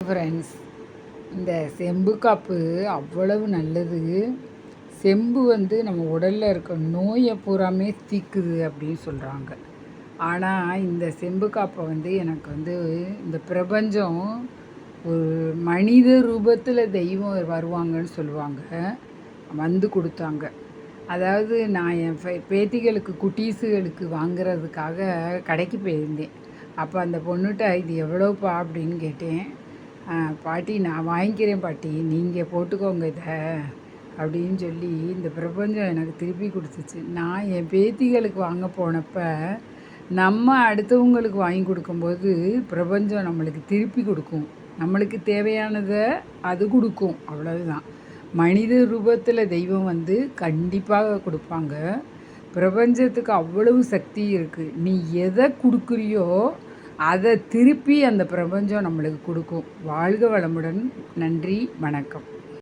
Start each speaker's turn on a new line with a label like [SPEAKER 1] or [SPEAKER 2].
[SPEAKER 1] Friends, இந்த செம்பு காப்பு அவ்வளவு நல்லது. செம்பு நம்ம உடலில் இருக்க நோயை பூராமே தீக்குது அப்படின்னு சொல்கிறாங்க. ஆனால் இந்த செம்பு காப்பை எனக்கு இந்த பிரபஞ்சம் ஒரு மனித ரூபத்தில் தெய்வம் வருவாங்கன்னு சொல்லுவாங்க, வந்து கொடுத்தாங்க. அதாவது நான் என் பேத்திகளுக்கு குட்டீஸுகளுக்கு வாங்குறதுக்காக கடைக்கு போயிருந்தேன். அப்போ அந்த பொண்ணுகிட்ட இது எவ்வளோப்பா அப்படின்னு கேட்டேன். பாட்டி நான் வாங்கிக்கிறேன் பாட்டி, நீங்கள் போட்டுக்கோங்க இதை அப்படின்னு சொல்லி இந்த பிரபஞ்சம் எனக்கு திருப்பி கொடுத்துச்சு. நான் என் பேத்திகளுக்கு வாங்க போனப்போ நம்ம அடுத்தவங்களுக்கு வாங்கி கொடுக்கும்போது பிரபஞ்சம் நம்மளுக்கு திருப்பி கொடுக்கும், நம்மளுக்கு தேவையானதை அது கொடுக்கும். அவ்வளவுதான். மனித ரூபத்தில் தெய்வம் கண்டிப்பாக கொடுப்பாங்க. பிரபஞ்சத்துக்கு அவ்வளவு சக்தி இருக்குது. நீ எதை கொடுக்குறியோ அதை திருப்பி அந்த பிரபஞ்சம் நம்மளுக்கு கொடுக்கும். வாழ்க வளமுடன். நன்றி, வணக்கம்.